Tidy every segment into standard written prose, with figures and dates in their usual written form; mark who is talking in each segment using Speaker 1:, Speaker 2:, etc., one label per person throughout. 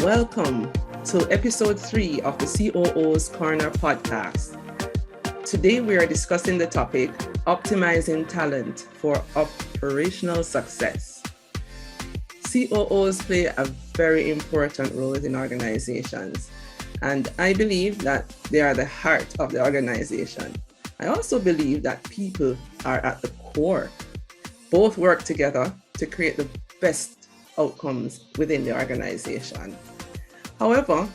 Speaker 1: Welcome to episode 3 of the COOs Corner podcast. Today we are discussing the topic, optimizing talent for operational success. COOs play a very important role in organizations, and I believe that they are the heart of the organization. I also believe that people are at the core. Both work together to create the best outcomes within the organization. However,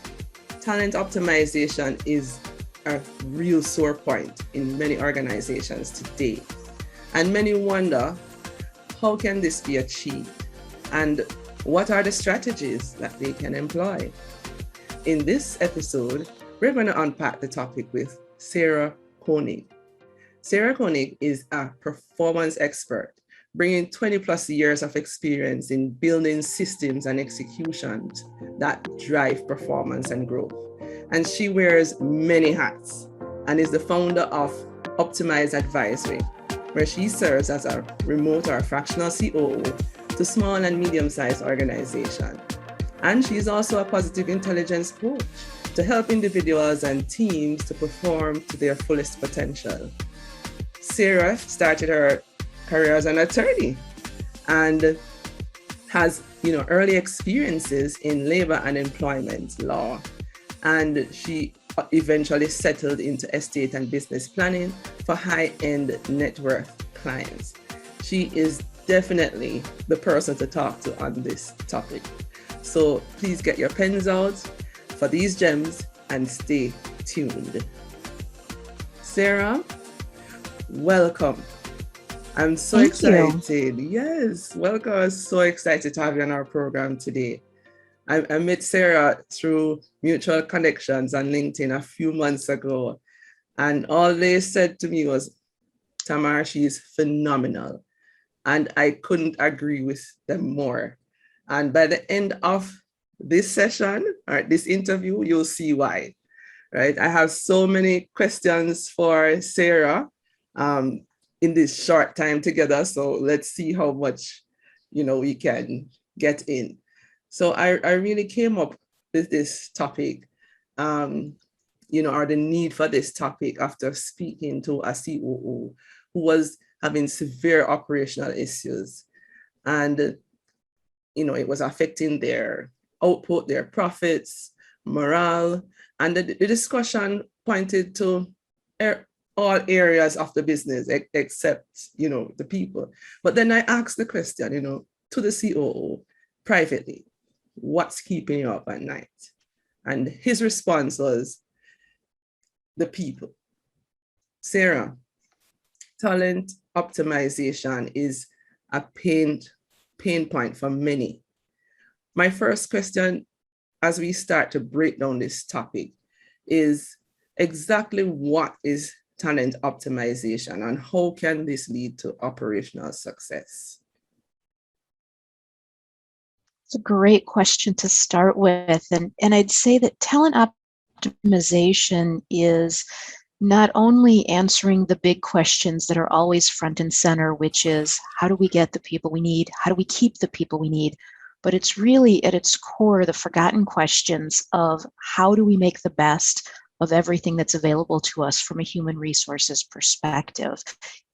Speaker 1: talent optimization is a real sore point in many organizations today. And many wonder, how can this be achieved? And what are the strategies that they can employ? In this episode, we're going to unpack the topic with Sarah Koenig. Sarah Koenig is a performance expert, bringing 20 plus years of experience in building systems and executions that drive performance and growth. And she wears many hats and is the founder of Optimize Advisory, where she serves as a remote or fractional COO to small and medium-sized organizations. And she's also a positive intelligence coach to help individuals and teams to perform to their fullest potential. Sarah started her career as an attorney and has early experiences in labor and employment law, and she eventually settled into estate and business planning for high-end net worth clients. She is definitely the person to talk to on this topic, so please get your pens out for these gems and stay tuned. Sarah, welcome. I'm so excited. Yes, welcome. I'm so excited to have you on our program today. I met Sarah through mutual connections on LinkedIn a few months ago, and all they said to me was, Tamar, she's phenomenal. And I couldn't agree with them more. And by the end of this session, or this interview, you'll see why, right? I have so many questions for Sarah in this short time together. So let's see how much, we can get in. So I really came up with this topic, or the need for this topic after speaking to a COO who was having severe operational issues. And, it was affecting their output, their profits, morale. And the discussion pointed to all areas of the business except, the people. But then I asked the question, to the COO privately, what's keeping you up at night? And his response was the people. Sarah, talent optimization is a pain point for many. My first question, as we start to break down this topic, is exactly what is talent optimization and how can this lead to operational success?
Speaker 2: It's a great question to start with. And I'd say that talent optimization is not only answering the big questions that are always front and center, which is how do we get the people we need? How do we keep the people we need? But it's really at its core the forgotten questions of how do we make the best of everything that's available to us from a human resources perspective.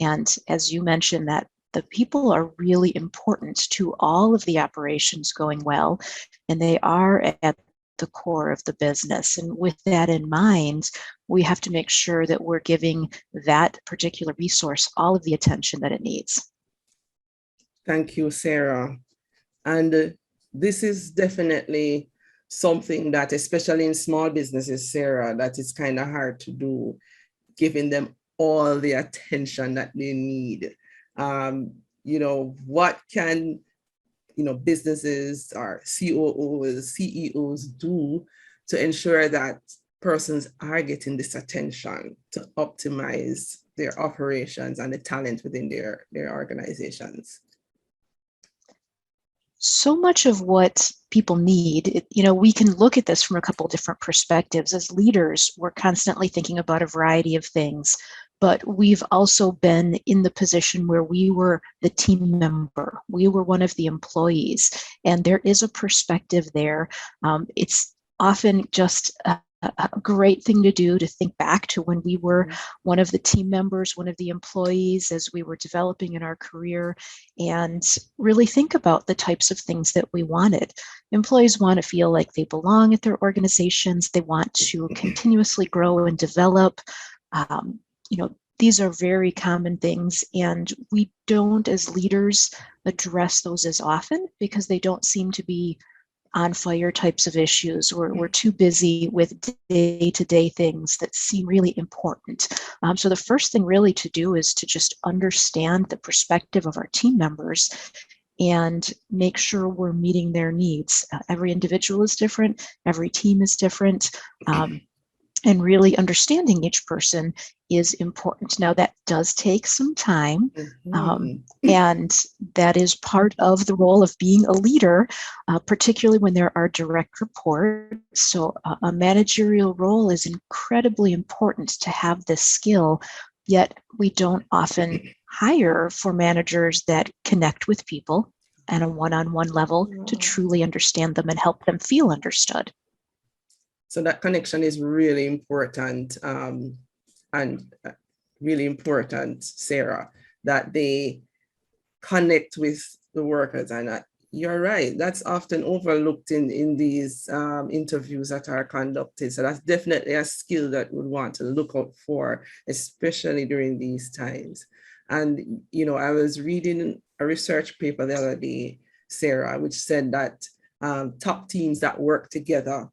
Speaker 2: And as you mentioned, that the people are really important to all of the operations going well, and they are at the core of the business. And with that in mind, we have to make sure that we're giving that particular resource all of the attention that it needs.
Speaker 1: Thank you, Sarah. And this is definitely something that, especially in small businesses, Sarah, that is kind of hard to do, giving them all the attention that they need. What can, businesses or COOs, CEOs do to ensure that persons are getting this attention to optimize their operations and the talent within their organizations?
Speaker 2: So much of what people need, we can look at this from a couple different perspectives. As leaders, we're constantly thinking about a variety of things, but we've also been in the position where we were the team member. We were one of the employees, and there is a perspective there. It's often just a great thing to do to think back to when we were one of the team members, one of the employees as we were developing in our career, and really think about the types of things that we wanted. Employees want to feel like they belong at their organizations. They want to continuously grow and develop. These are very common things, and we don't as leaders address those as often because they don't seem to be on fire types of issues. We're too busy with day-to-day things that seem really important. So the first thing really to do is to just understand the perspective of our team members and make sure we're meeting their needs. Every individual is different, every team is different, and really understanding each person is important. Now, that does take some time, and that is part of the role of being a leader, particularly when there are direct reports. So a managerial role is incredibly important to have this skill, yet we don't often hire for managers that connect with people at a one-on-one level to truly understand them and help them feel understood.
Speaker 1: So that connection is really important, and really important, Sarah, that they connect with the workers. And you're right, that's often overlooked in these interviews that are conducted. So that's definitely a skill that we'd want to look out for, especially during these times. And, I was reading a research paper the other day, Sarah, which said that top teams that work together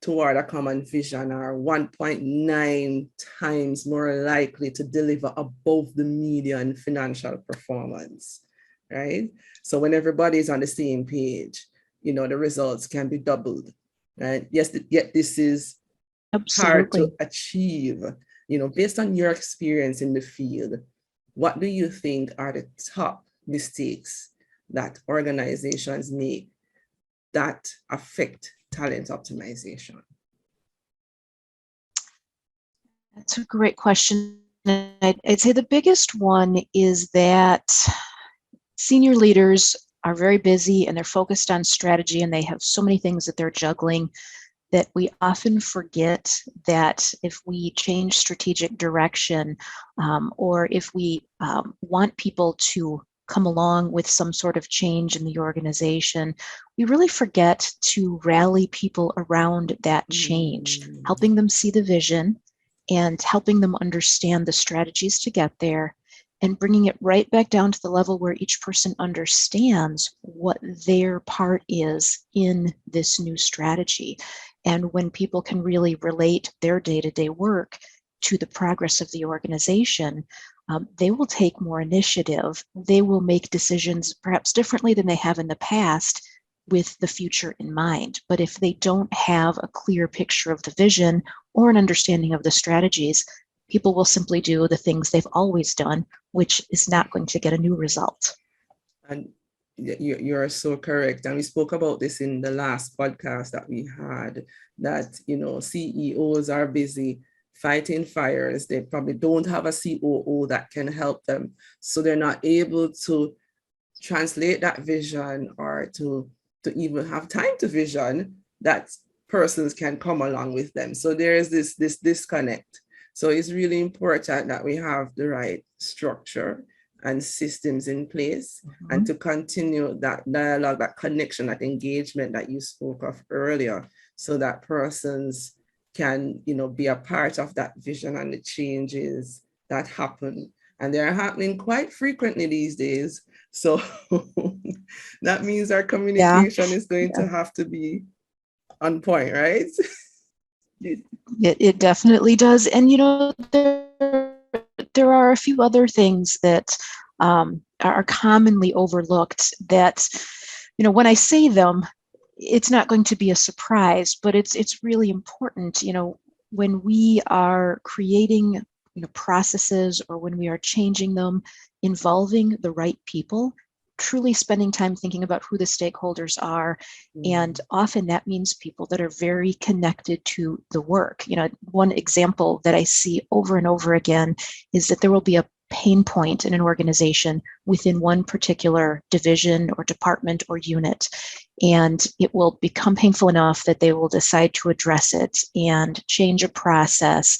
Speaker 1: toward a common vision are 1.9 times more likely to deliver above the median financial performance, right? So when everybody's on the same page, the results can be doubled, right? Yes, yet this is hard to achieve. Based on your experience in the field, what do you think are the top mistakes that organizations make that affect talent optimization?
Speaker 2: That's a great question. I'd say the biggest one is that senior leaders are very busy and they're focused on strategy and they have so many things that they're juggling that we often forget that if we change strategic direction, or if we want people to come along with some sort of change in the organization, we really forget to rally people around that change, helping them see the vision and helping them understand the strategies to get there, and bringing it right back down to the level where each person understands what their part is in this new strategy. And when people can really relate their day-to-day work to the progress of the organization, they will take more initiative. They will make decisions perhaps differently than they have in the past with the future in mind. But if they don't have a clear picture of the vision or an understanding of the strategies, people will simply do the things they've always done, which is not going to get a new result.
Speaker 1: And you're so correct. And we spoke about this in the last podcast that we had, that, CEOs are busy fighting fires. They probably don't have a COO that can help them. So they're not able to translate that vision or to even have time to vision that persons can come along with them. So there is this disconnect. So it's really important that we have the right structure and systems in place, and to continue that dialogue, that connection, that engagement that you spoke of earlier, so that persons can, be a part of that vision and the changes that happen. And they're happening quite frequently these days. So that means our communication is going to have to be on point, right?
Speaker 2: It definitely does. And, there are a few other things that are commonly overlooked that, when I say them, it's not going to be a surprise, but it's really important. When we are creating processes, or when we are changing them, involving the right people truly spending time thinking about who the stakeholders are. And often that means people that are very connected to the work. One example that I see over and over again is that there will be a pain point in an organization within one particular division or department or unit. And it will become painful enough that they will decide to address it and change a process.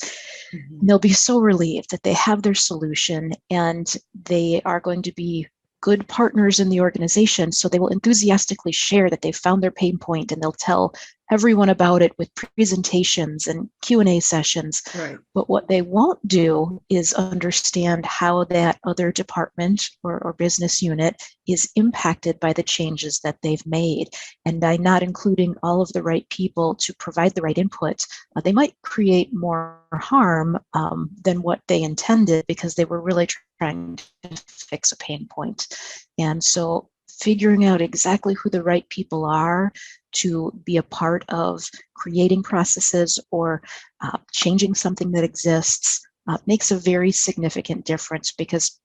Speaker 2: And they'll be so relieved that they have their solution, and they are going to be good partners in the organization. So they will enthusiastically share that they've found their pain point, and they'll tell everyone about it with presentations and Q&A sessions.
Speaker 1: Right.
Speaker 2: But what they won't do is understand how that other department or business unit is impacted by the changes that they've made. And by not including all of the right people to provide the right input, they might create more harm than what they intended, because they were really trying to fix a pain point. And so figuring out exactly who the right people are to be a part of creating processes or changing something that exists makes a very significant difference, because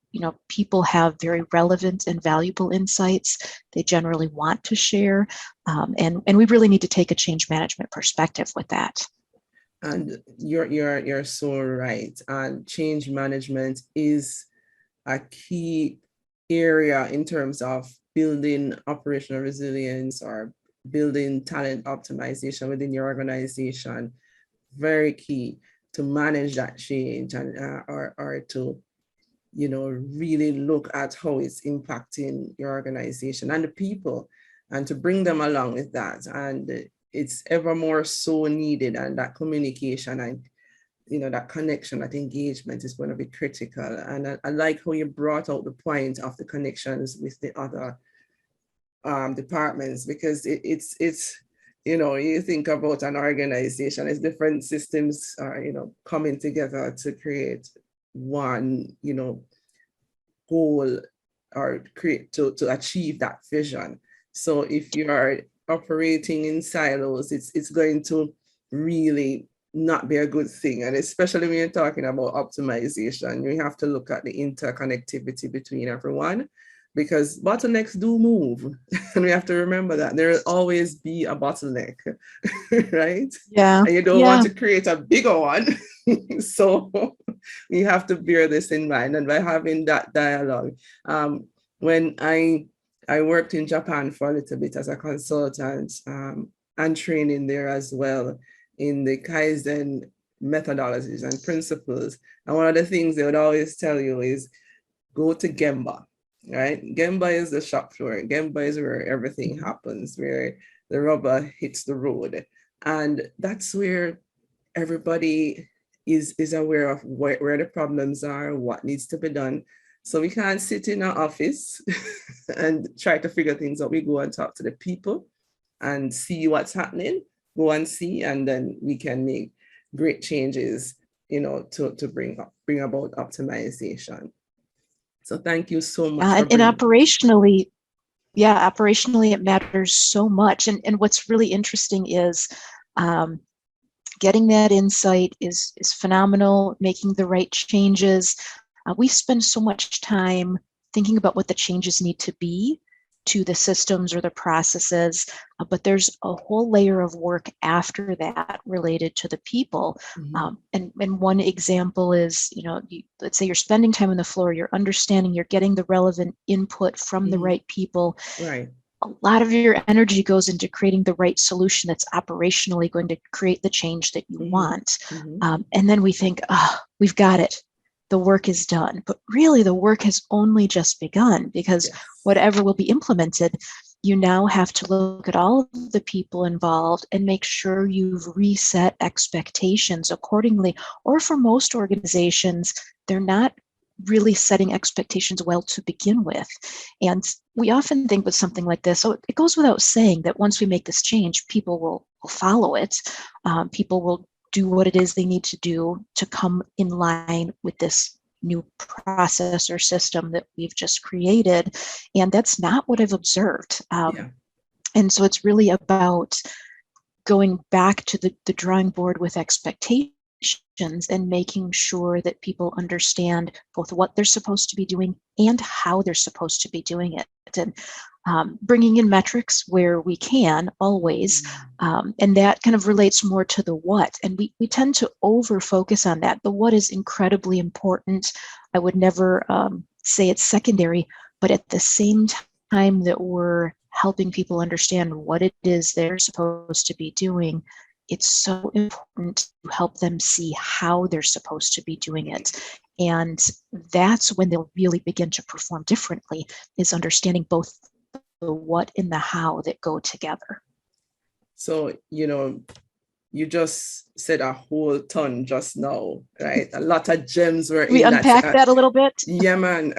Speaker 2: people have very relevant and valuable insights they generally want to share, and we really need to take a change management perspective with that.
Speaker 1: And you're so right. And change management is a key area in terms of building operational resilience or building talent optimization within your organization. Very key to manage that change and or to really look at how it's impacting your organization and the people, and to bring them along with that. And it's ever more so needed, and that communication and that connection, that engagement is going to be critical. And I like how you brought out the point of the connections with the other departments, because it's you think about an organization, it's different systems are coming together to create one goal, or create to achieve that vision. So if you are operating in silos, it's going to really not be a good thing. And especially when you're talking about optimization, you have to look at the interconnectivity between everyone, because bottlenecks do move. And we have to remember that there will always be a bottleneck, right?
Speaker 2: Yeah.
Speaker 1: And you don't want to create a bigger one. So we have to bear this in mind. And by having that dialogue, when I worked in Japan for a little bit as a consultant, and training there as well in the Kaizen methodologies and principles. And one of the things they would always tell you is go to Gemba, right? Gemba is the shop floor. Gemba is where everything happens, where the rubber hits the road. And that's where everybody is aware of where the problems are, what needs to be done. So we can't sit in our office and try to figure things out. We go and talk to the people and see what's happening, go and see, and then we can make great changes, to bring about optimization. So thank you so much.
Speaker 2: And operationally, it matters so much. And what's really interesting is getting that insight is phenomenal, making the right changes. We spend so much time thinking about what the changes need to be to the systems or the processes, but there's a whole layer of work after that related to the people. And one example is, let's say you're spending time on the floor, you're understanding, you're getting the relevant input from the right people.
Speaker 1: Right.
Speaker 2: A lot of your energy goes into creating the right solution that's operationally going to create the change that you want. And then we think, we've got it. The work is done. But really, the work has only just begun, because whatever will be implemented, you now have to look at all of the people involved and make sure you've reset expectations accordingly. Or for most organizations, they're not really setting expectations well to begin with. And we often think with something like this, so it goes without saying that once we make this change, people will follow it. People will do what it is they need to do to come in line with this new process or system that we've just created. And that's not what I've observed. And so it's really about going back to the drawing board with expectations and making sure that people understand both what they're supposed to be doing and how they're supposed to be doing it. And bringing in metrics where we can always, and that kind of relates more to the what. And we tend to over focus on that. The what is incredibly important. I would never say it's secondary, but at the same time that we're helping people understand what it is they're supposed to be doing, it's so important to help them see how they're supposed to be doing it. And that's when they'll really begin to perform differently, is understanding both the what and the how that go together.
Speaker 1: So, you just said a whole ton just now, right? A lot of gems were
Speaker 2: We
Speaker 1: in that.
Speaker 2: unpack that a little bit?
Speaker 1: Yeah, man.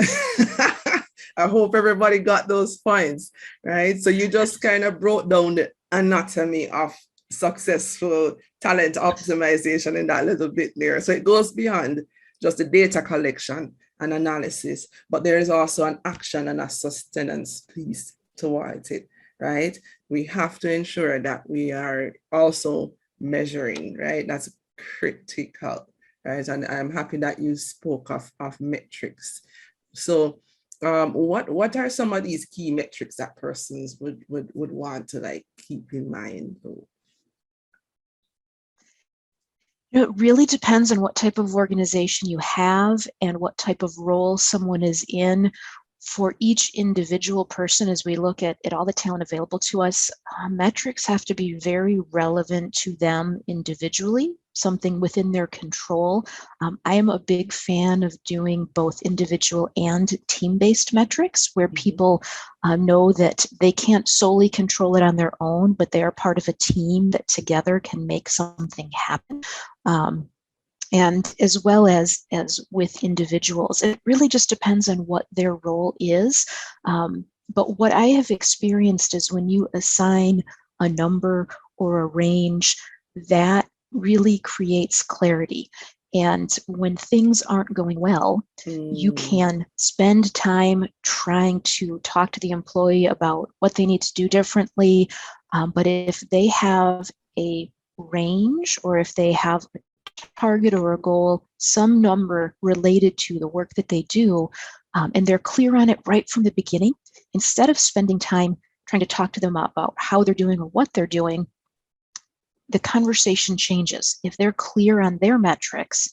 Speaker 1: I hope everybody got those points, right? So you just kind of broke down the anatomy of successful talent optimization in that little bit there. So it goes beyond just the data collection and analysis, but there is also an action and a sustenance piece towards it, right? We have to ensure that we are also measuring, right? That's critical, right? And I'm happy that you spoke of metrics. So what are some of these key metrics that persons would want to like keep in mind?
Speaker 2: It really depends on what type of organization you have and what type of role someone is in. For each individual person, as we look at all the talent available to us, metrics have to be very relevant to them individually, something within their control. I am a big fan of doing both individual and team-based metrics, where people know that they can't solely control it on their own, but they are part of a team that together can make something happen. And as well as with individuals, it really just depends on what their role is. But what I have experienced is when you assign a number or a range, that really creates clarity. And when things aren't going well, you can spend time trying to talk to the employee about what they need to do differently. But if they have a range, or if they have a target or a goal, some number related to the work that they do, and they're clear on it right from the beginning, instead of spending time trying to talk to them about how they're doing or what they're doing, the conversation changes. If they're clear on their metrics,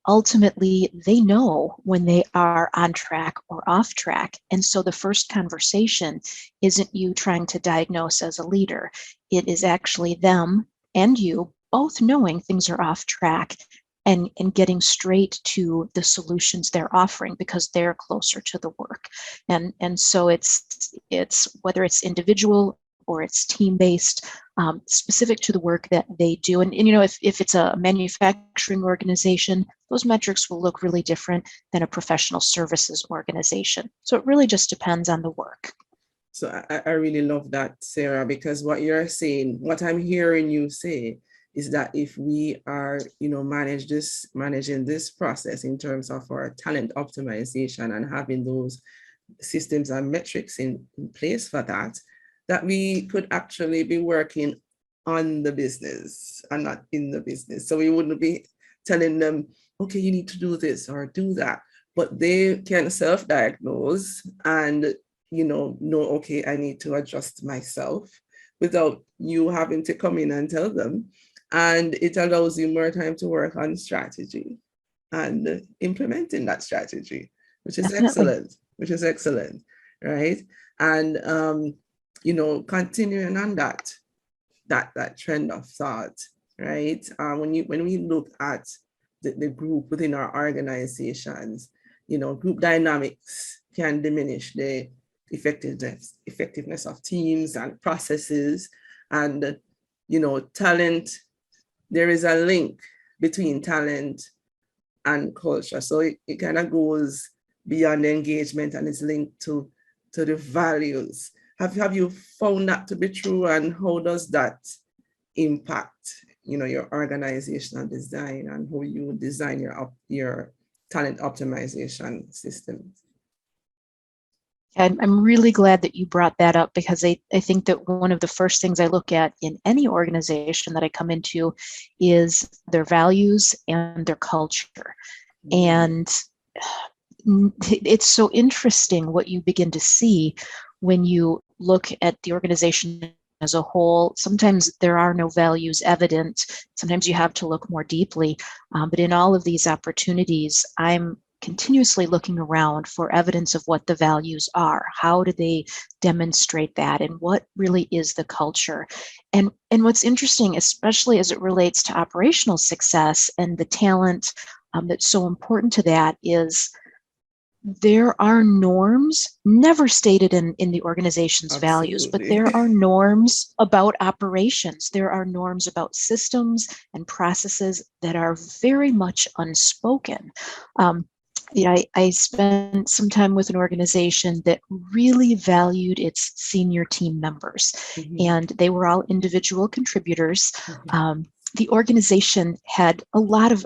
Speaker 2: ultimately they know when they are on track or off track. And so the first conversation isn't you trying to diagnose as a leader. It is actually them and you both knowing things are off track and getting straight to the solutions they're offering because they're closer to the work. And so it's whether it's individual or it's team-based, specific to the work that they do. And if it's a manufacturing organization, those metrics will look really different than a professional services organization. So it really just depends on the work.
Speaker 1: So I really love that, Sarah, because what you're saying, what I'm hearing you say, is that if we are, managing this process in terms of our talent optimization and having those systems and metrics in place for that we could actually be working on the business and not in the business. So we wouldn't be telling them, okay, you need to do this or do that, but they can self-diagnose and, know, okay, I need to adjust myself without you having to come in and tell them. And it allows you more time to work on strategy and implementing that strategy, which is excellent, right? And, continuing on that trend of thought, right? When we look at the group within our organizations, group dynamics can diminish the effectiveness of teams and processes. And, talent, there is a link between talent and culture. So it kind of goes beyond engagement and is linked to the values. Have you found that to be true, and how does that impact, your organizational design and how you design your talent optimization systems?
Speaker 2: I'm really glad that you brought that up, because I think that one of the first things I look at in any organization that I come into is their values and their culture. And it's so interesting what you begin to see when you look at the organization as a whole. Sometimes there are no values evident. Sometimes you have to look more deeply. But in all of these opportunities, I'm continuously looking around for evidence of what the values are. How do they demonstrate that? And what really is the culture? And what's interesting, especially as it relates to operational success and the talent that's so important to that, is there are norms never stated in the organization's values, but there are norms about operations. There are norms about systems and processes that are very much unspoken. I spent some time with an organization that really valued its senior team members, and they were all individual contributors. The organization had a lot of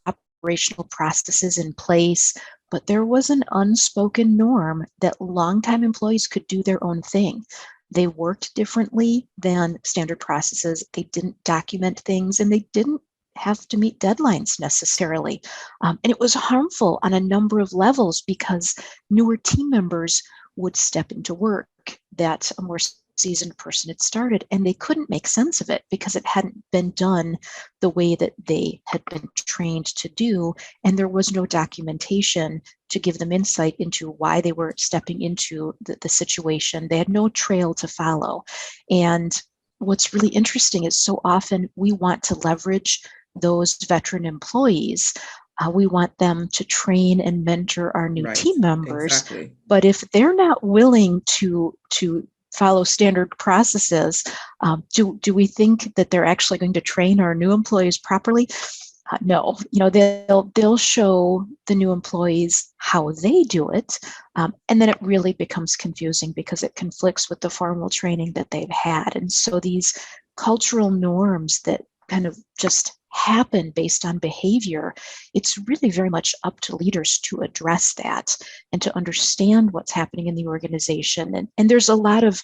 Speaker 2: operational processes in place, but there was an unspoken norm that longtime employees could do their own thing. They worked differently than standard processes. They didn't document things, and they didn't have to meet deadlines necessarily. And it was harmful on a number of levels, because newer team members would step into work that a more seasoned person had started, and they couldn't make sense of it because it hadn't been done the way that they had been trained to do, and there was no documentation to give them insight into why they were stepping into the situation. They had no trail to follow. And what's really interesting is so often we want to leverage those veteran employees. We want them to train and mentor our new team members. But if they're not willing to follow standard processes, do we think that they're actually going to train our new employees properly? No. They'll show the new employees how they do it, and then it really becomes confusing because it conflicts with the formal training that they've had. And so these cultural norms that kind of just happen based on behavior, it's really very much up to leaders to address that and to understand what's happening in the organization. And there's a lot of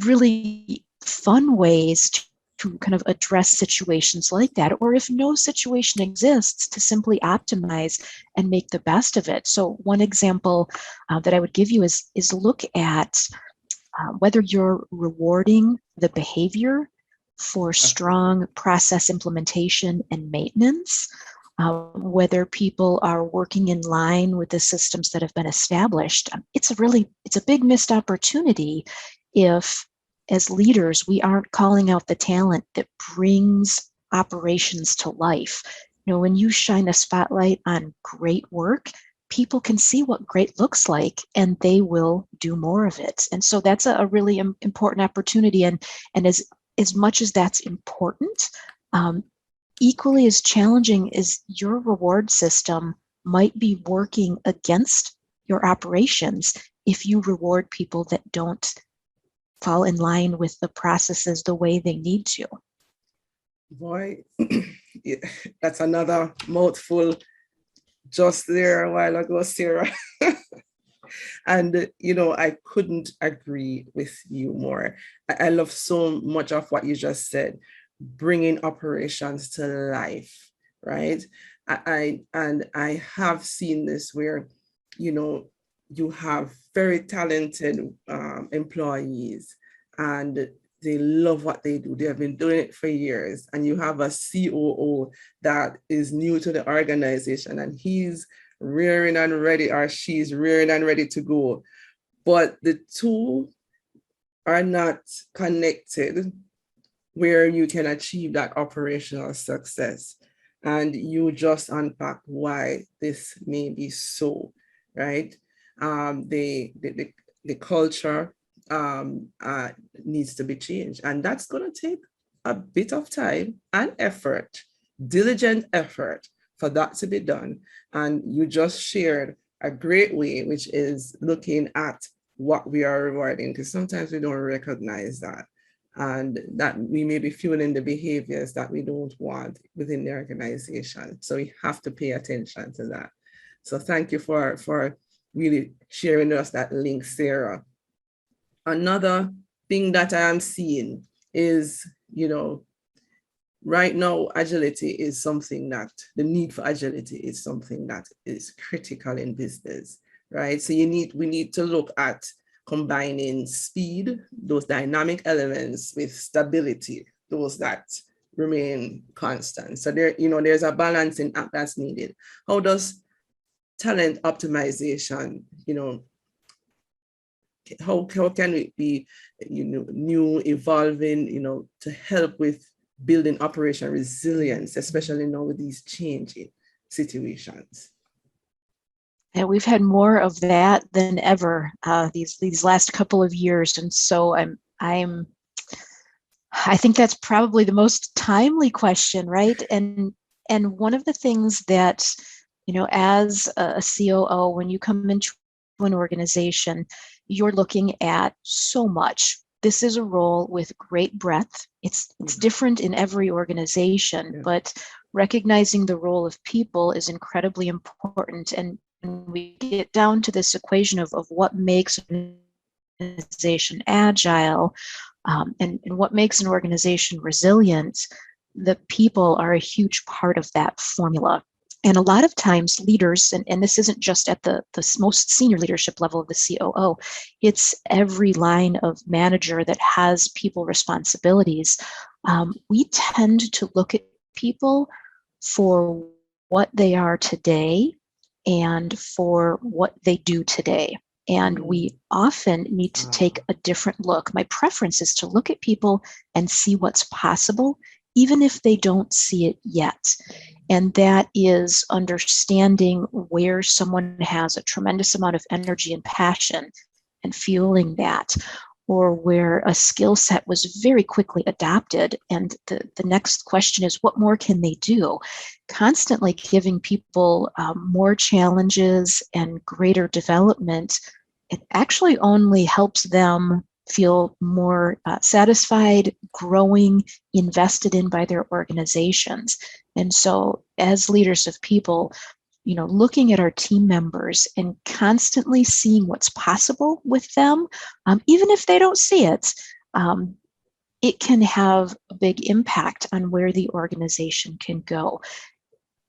Speaker 2: really fun ways to kind of address situations like that, or if no situation exists, to simply optimize and make the best of it. So one example that I would give you is look at whether you're rewarding the behavior for strong process implementation and maintenance, whether people are working in line with the systems that have been established. It's a big missed opportunity if, as leaders, we aren't calling out the talent that brings operations to life. When you shine a spotlight on great work, people can see what great looks like, and they will do more of it. And so that's a really important opportunity. And as much as that's important, equally as challenging is your reward system might be working against your operations if you reward people that don't fall in line with the processes the way they need to.
Speaker 1: Boy, that's another mouthful just there a while ago, Sarah. And, I couldn't agree with you more. I love so much of what you just said, bringing operations to life, right? I have seen this where, you have very talented employees, and they love what they do. They have been doing it for years. And you have a COO that is new to the organization, and he's rearing and ready, or she's rearing and ready to go. But the two are not connected where you can achieve that operational success. And you just unpack why this may be so, right? The culture needs to be changed. And that's going to take a bit of time and effort, diligent effort, for that to be done. And you just shared a great way, which is looking at what we are rewarding, because sometimes we don't recognize that, and that we may be fueling the behaviors that we don't want within the organization. So we have to pay attention to that. So thank you for really sharing us that link, Sarah. Another thing that I am seeing is, right now, agility is something that the need for agility is something that is critical in business, right? So we need to look at combining speed, those dynamic elements, with stability, those that remain constant. So there's a balancing act that's needed. How does talent optimization, how can it be, new, evolving, to help with building operation resilience, especially now with these changing situations?
Speaker 2: And we've had more of that than ever these last couple of years, and so I think that's probably the most timely question, right? And one of the things that, as a COO, when you come into an organization, you're looking at so much. This is a role with great breadth. It's different in every organization, but recognizing the role of people is incredibly important. And when we get down to this equation of what makes an organization agile, and what makes an organization resilient, the people are a huge part of that formula. And a lot of times leaders, and this isn't just at the most senior leadership level of the COO, it's every line of manager that has people responsibilities. We tend to look at people for what they are today and for what they do today. And we often need to take a different look. My preference is to look at people and see what's possible, even if they don't see it yet. And that is understanding where someone has a tremendous amount of energy and passion and fueling that, or where a skill set was very quickly adopted. And the next question is, what more can they do? Constantly giving people more challenges and greater development, it actually only helps them feel more satisfied, growing, invested in by their organizations. And so as leaders of people, looking at our team members and constantly seeing what's possible with them, even if they don't see it, it can have a big impact on where the organization can go.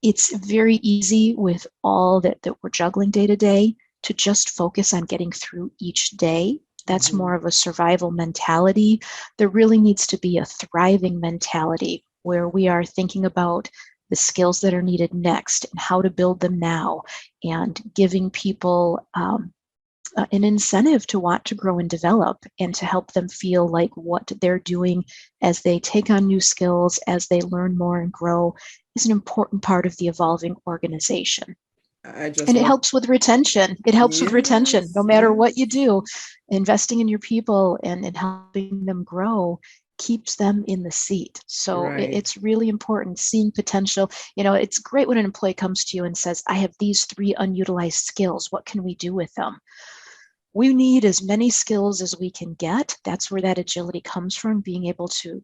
Speaker 2: It's very easy with all that we're juggling day to day to just focus on getting through each day. That's more of a survival mentality. There really needs to be a thriving mentality where we are thinking about the skills that are needed next and how to build them now, and giving people an incentive to want to grow and develop, and to help them feel like what they're doing as they take on new skills, as they learn more and grow, is an important part of the evolving organization. And it helps with retention. It helps with retention, no matter what you do. Investing in your people and helping them grow keeps them in the seat. So it's really important, seeing potential. It's great when an employee comes to you and says, I have these 3 unutilized skills. What can we do with them? We need as many skills as we can get. That's where that agility comes from, being able to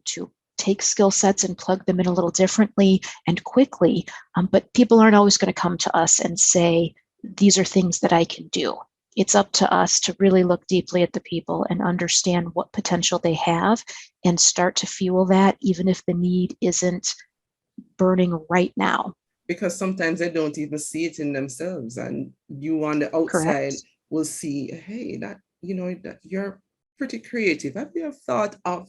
Speaker 2: take skill sets and plug them in a little differently and quickly. But people aren't always going to come to us and say, these are things that I can do. It's up to us to really look deeply at the people and understand what potential they have and start to fuel that, even if the need isn't burning right now.
Speaker 1: Because sometimes they don't even see it in themselves, and you on the outside will see, hey, that you're pretty creative. Have you ever thought of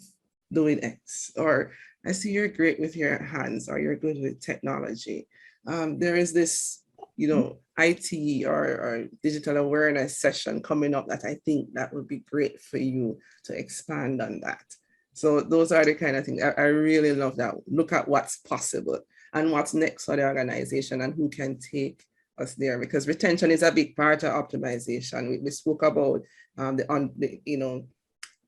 Speaker 1: doing X? Or I see you're great with your hands, or you're good with technology. There is this, IT or digital awareness session coming up that I think that would be great for you to expand on that. So those are the kind of things I really love, that look at what's possible and what's next for the organization and who can take us there, because retention is a big part of optimization. We spoke about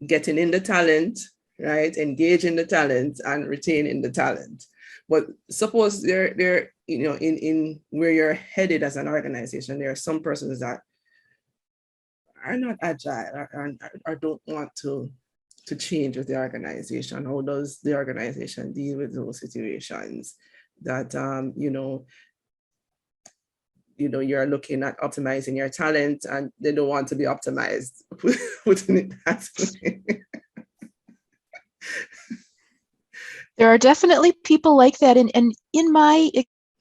Speaker 1: getting in the talent, right? Engaging the talent and retaining the talent. But suppose they're in where you're headed as an organization, there are some persons that are not agile or don't want to change with the organization. How does the organization deal with those situations that you're looking at optimizing your talent and they don't want to be optimized. Putting it that way.
Speaker 2: There are definitely people like that. And in my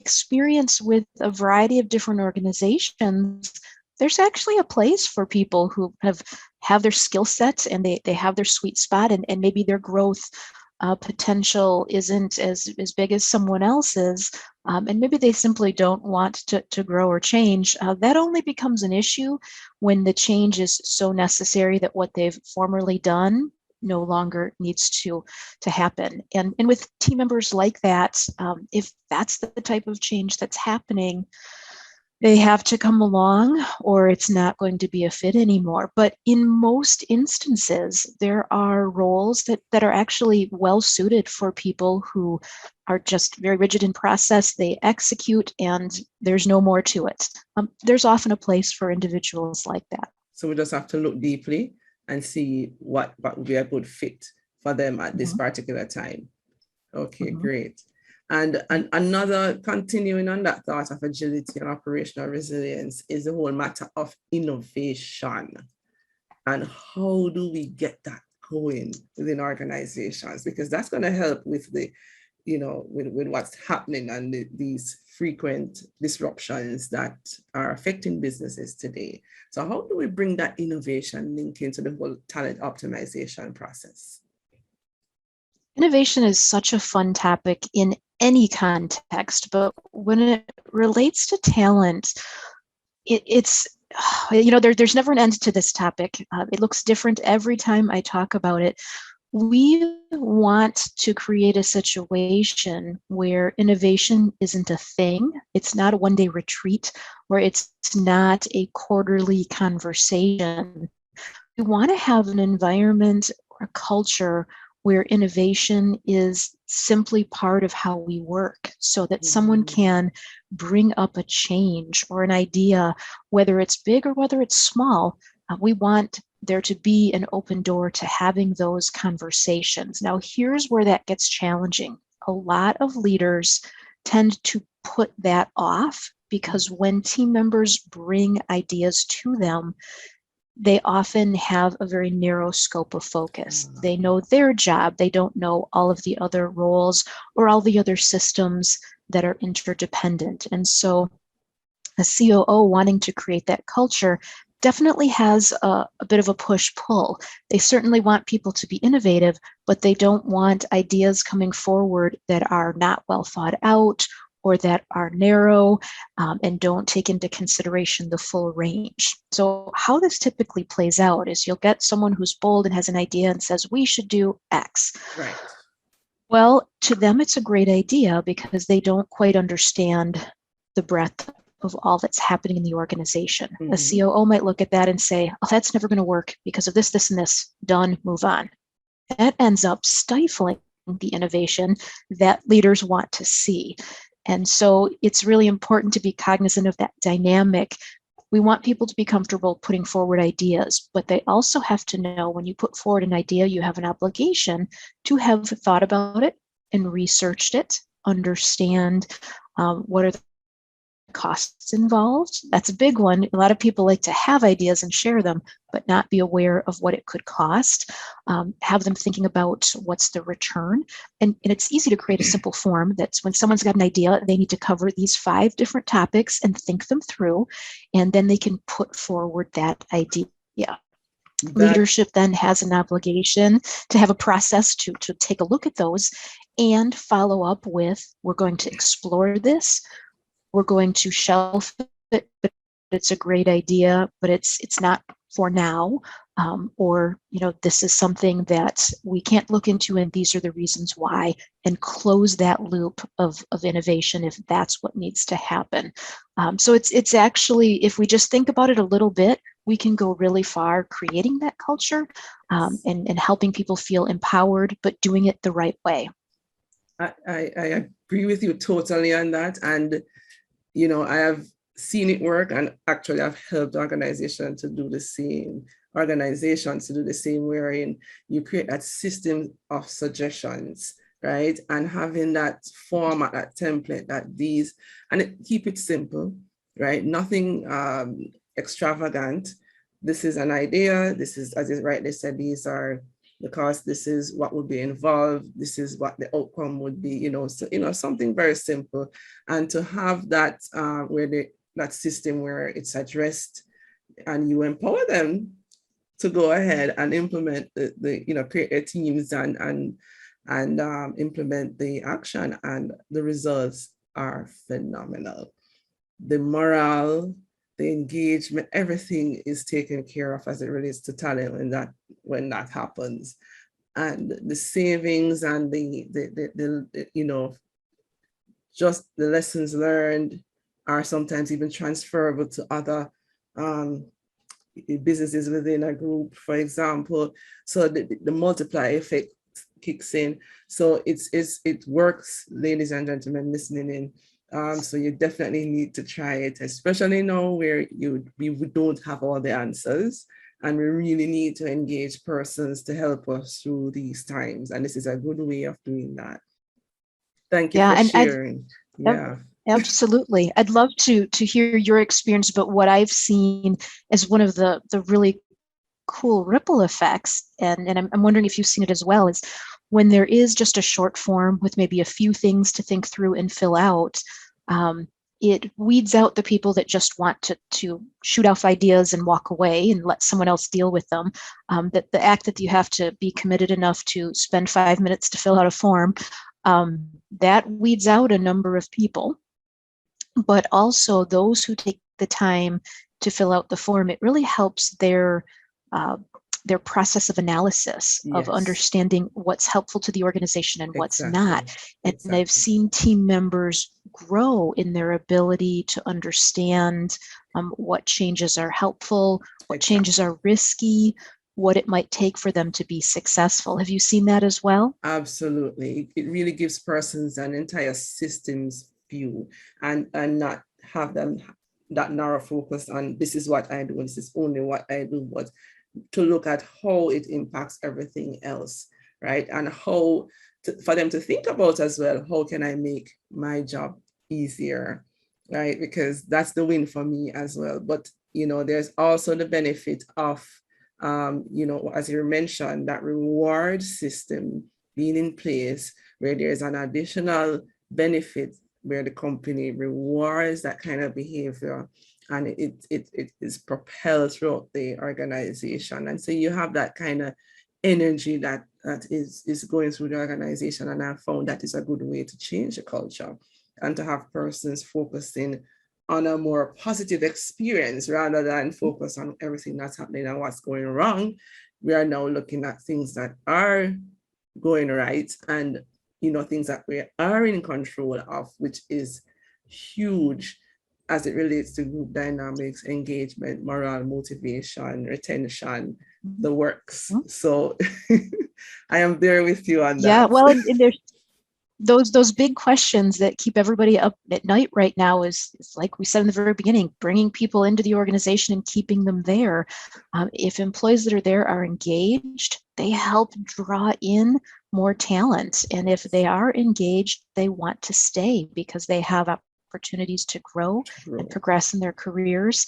Speaker 2: experience with a variety of different organizations, there's actually a place for people who have their skill sets and they have their sweet spot, and maybe their growth potential isn't as big as someone else's, and maybe they simply don't want to grow or change. That only becomes an issue when the change is so necessary that what they've formerly done no longer needs to happen. And with team members like that, if that's the type of change that's happening, they have to come along or it's not going to be a fit anymore. But in most instances, there are roles that are actually well suited for people who are just very rigid in process. They execute and there's no more to it. There's often a place for individuals like that.
Speaker 1: So we just have to look deeply and see what would be a good fit for them at this particular time. Okay, great. And another, continuing on that thought of agility and operational resilience, is the whole matter of innovation. And how do we get that going within organizations? Because that's going to help with the, with what's happening and these frequent disruptions that are affecting businesses today. So how do we bring that innovation link into the whole talent optimization process?
Speaker 2: Innovation is such a fun topic in any context, but when it relates to talent, it's there's never an end to this topic. It looks different every time I talk about it. We want to create a situation where innovation isn't a thing. It's not a one-day retreat, or it's not a quarterly conversation. We want to have an environment or a culture where innovation is simply part of how we work, so that someone can bring up a change or an idea, whether it's big or whether it's small. We want there to be an open door to having those conversations. Now, here's where that gets challenging. A lot of leaders tend to put that off because when team members bring ideas to them, they often have a very narrow scope of focus. They know their job. They don't know all of the other roles or all the other systems that are interdependent. And so a COO wanting to create that culture definitely has a bit of a push-pull. They certainly want people to be innovative, but they don't want ideas coming forward that are not well thought out or that are narrow and don't take into consideration the full range. So how this typically plays out is you'll get someone who's bold and has an idea and says, we should do X.
Speaker 1: Right.
Speaker 2: Well, to them, it's a great idea because they don't quite understand the breadth of all that's happening in the organization. A COO might look at that and say, oh, that's never going to work because of this, this, and this. Done, move on. That ends up stifling the innovation that leaders want to see. And so it's really important to be cognizant of that dynamic. We want people to be comfortable putting forward ideas, but they also have to know when you put forward an idea, you have an obligation to have thought about it and researched it, understand what are the costs involved. That's a big one. A lot of people like to have ideas and share them, but not be aware of what it could cost. Have them thinking about what's the return. And it's easy to create a simple form that's when someone's got an idea, they need to cover these 5 different topics and think them through, and then they can put forward that idea. Leadership then has an obligation to have a process to take a look at those and follow up with, we're going to explore this. We're going to shelf it, but it's a great idea, but it's not for now. Or, this is something that we can't look into, and these are the reasons why, and close that loop of innovation if that's what needs to happen. So it's actually, if we just think about it a little bit, we can go really far creating that culture and helping people feel empowered, but doing it the right way.
Speaker 1: I agree with you totally on that. And I have seen it work, and actually I've helped organizations to do the same, wherein you create that system of suggestions, right? And having that format, that template, and keep it simple. right? Nothing extravagant. This is an idea. This is, as you rightly said, these are the costs. This is what would be involved. This is what the outcome would be, so, something very simple. And to have that that system where it's addressed and you empower them to go ahead and implement create their teams and implement the action, and the results are phenomenal. The morale, the engagement, everything is taken care of as it relates to talent when that happens. And the savings and the just the lessons learned are sometimes even transferable to other businesses within a group, for example. So the multiplier effect kicks in. So it works, ladies and gentlemen listening in. So you definitely need to try it, especially now where we don't have all the answers, and we really need to engage persons to help us through these times. And this is a good way of doing that. Thank you for sharing. Yeah.
Speaker 2: Absolutely. I'd love to hear your experience, but what I've seen as one of the really cool ripple effects, and I'm wondering if you've seen it as well, is when there is just a short form with maybe a few things to think through and fill out, it weeds out the people that just want to shoot off ideas and walk away and let someone else deal with them. That the act that you have to be committed enough to spend 5 minutes to fill out a form, that weeds out a number of people. But also those who take the time to fill out the form, it really helps their process of analysis, of understanding what's helpful to the organization and what's not. And I've seen team members grow in their ability to understand what changes are helpful, what changes are risky, what it might take for them to be successful. Have you seen that as well?
Speaker 1: Absolutely. It really gives persons an entire systems view, and not have them that narrow focus on this is what I do and this is only what I do, but to look at how it impacts everything else, right? And how for them to think about as well, how can I make my job easier, right? Because that's the win for me as well. But there's also the benefit of as you mentioned, that reward system being in place where there's an additional benefit where the company rewards that kind of behavior, and it is propelled throughout the organization. And so you have that kind of energy that is going through the organization. And I found that is a good way to change the culture and to have persons focusing on a more positive experience rather than focus on everything that's happening and what's going wrong. We are now looking at things that are going right, and things that we are in control of, which is huge as it relates to group dynamics, engagement, morale, motivation, retention, the works. So I am there with you on that.
Speaker 2: Yeah, well, and there's those big questions that keep everybody up at night right now is like we said in the very beginning, bringing people into the organization and keeping them there. If employees that are there are engaged, they help draw in more talent. And if they are engaged, they want to stay because they have opportunities to grow and progress in their careers.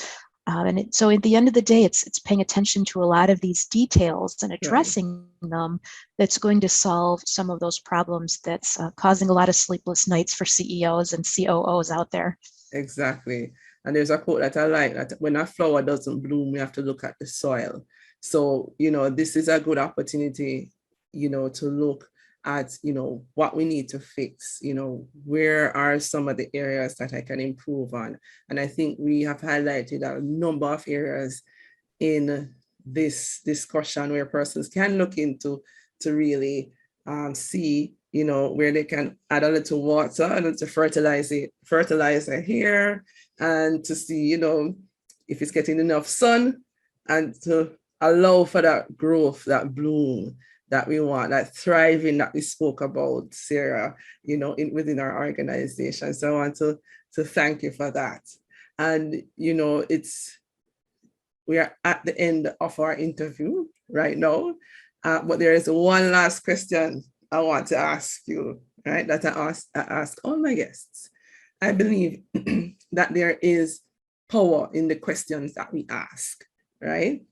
Speaker 2: So at the end of the day, it's paying attention to a lot of these details and addressing them that's going to solve some of those problems that's causing a lot of sleepless nights for CEOs and COOs out there.
Speaker 1: Exactly. And there's a quote that I like, that when a flower doesn't bloom, we have to look at the soil. So, this is a good opportunity, to look at, what we need to fix, where are some of the areas that I can improve on. And I think we have highlighted a number of areas in this discussion where persons can look into to really see, where they can add a little water, a little fertilizer here, and to see, if it's getting enough sun, and to allow for that growth, that bloom that we want, that thriving that we spoke about, Sarah, within our organization. So I want to thank you for that. And, we are at the end of our interview right now, but there is one last question I want to ask you, right, that I ask all my guests. I believe that there is power in the questions that we ask, right?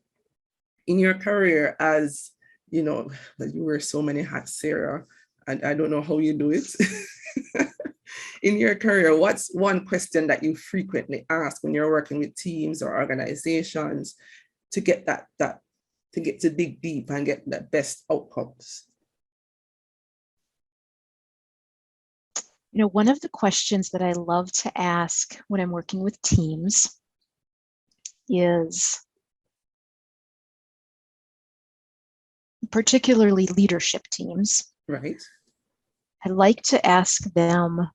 Speaker 1: In your career, as you know, you wear so many hats, Sarah, and I don't know how you do it. In your career, what's one question that you frequently ask when you're working with teams or organizations to get to dig deep and get the best outcomes?
Speaker 2: You know, one of the questions that I love to ask when I'm working with teams is, particularly leadership teams,
Speaker 1: right?
Speaker 2: I like to ask them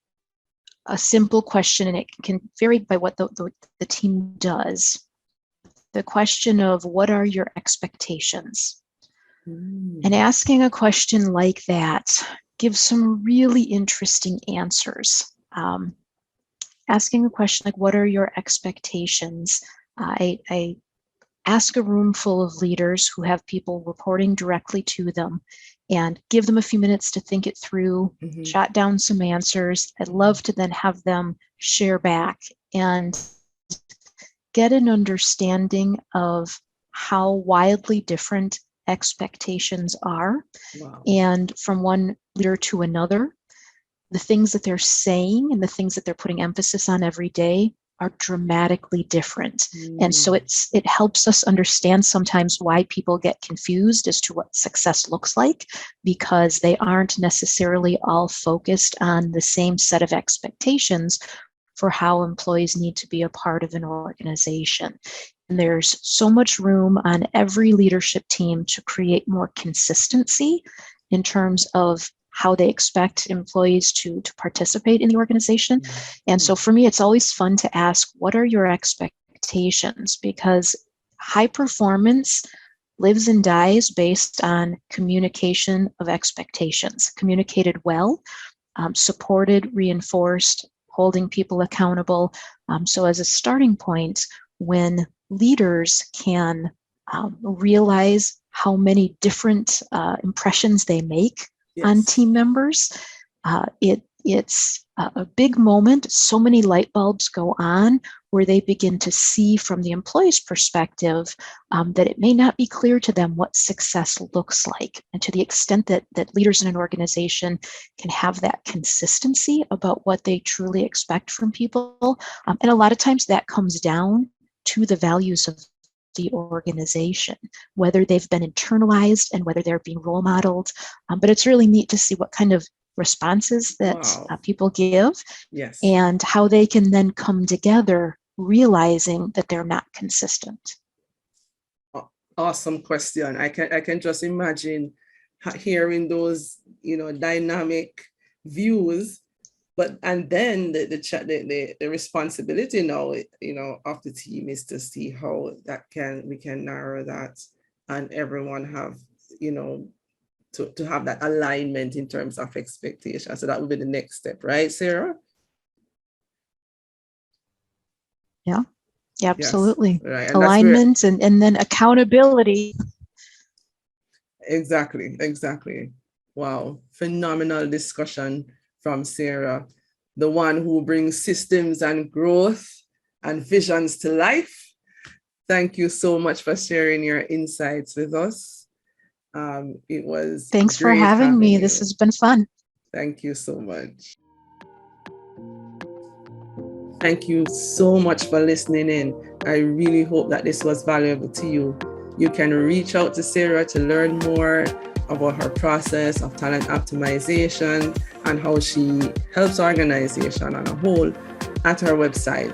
Speaker 2: a simple question, and it can vary by what the team does. The question of, what are your expectations? And asking a question like that gives some really interesting answers. Asking a question like, what are your expectations? I ask a room full of leaders who have people reporting directly to them and give them a few minutes to think it through, jot down some answers. I'd love to then have them share back and get an understanding of how wildly different expectations are.
Speaker 1: Wow. And
Speaker 2: from one leader to another, the things that they're saying and the things that they're putting emphasis on every day are dramatically different. And so it helps us understand sometimes why people get confused as to what success looks like, because they aren't necessarily all focused on the same set of expectations for how employees need to be a part of an organization. And there's so much room on every leadership team to create more consistency in terms of how they expect employees to participate in the organization. And so for me, it's always fun to ask, what are your expectations? Because high performance lives and dies based on communication of expectations, communicated well, supported, reinforced, holding people accountable. So as a starting point, when leaders can realize how many different impressions they make on team members, it's a big moment. So many light bulbs go on where they begin to see from the employee's perspective that it may not be clear to them what success looks like. And to the extent that leaders in an organization can have that consistency about what they truly expect from people, and a lot of times that comes down to the values of the organization, whether they've been internalized and whether they're being role modeled. But it's really neat to see what kind of responses that people give, and how they can then come together realizing that they're not consistent.
Speaker 1: Awesome question. I can just imagine hearing those, dynamic views. And then the responsibility now, of the team is to see how we can narrow that, and everyone have, to have that alignment in terms of expectation. So that would be the next step, right, Sarah?
Speaker 2: Yeah, absolutely.
Speaker 1: Yes, right.
Speaker 2: Alignment and then accountability.
Speaker 1: Exactly. Wow, phenomenal discussion from Sarah, the one who brings systems and growth and visions to life. Thank you so much for sharing your insights with us. It was
Speaker 2: Thanks for having me. This has been fun.
Speaker 1: Thank you so much. Thank you so much for listening in. I really hope that this was valuable to you. You can reach out to Sarah to learn more about her process of talent optimization and how she helps organizations on a whole at her website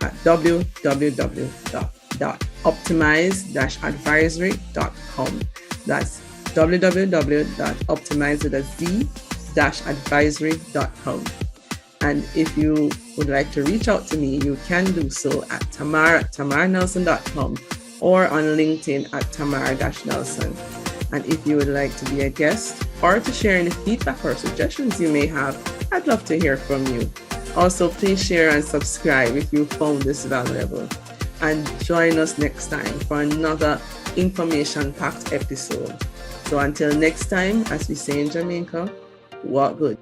Speaker 1: at www.optimize-advisory.com. That's www.optimize-advisory.com. And if you would like to reach out to me, you can do so at tamar@tamarnelson.com or on LinkedIn at tamar-nelson. And if you would like to be a guest or to share any feedback or suggestions you may have, I'd love to hear from you. Also, please share and subscribe if you found this valuable. And join us next time for another information-packed episode. So until next time, as we say in Jamaica, walk good.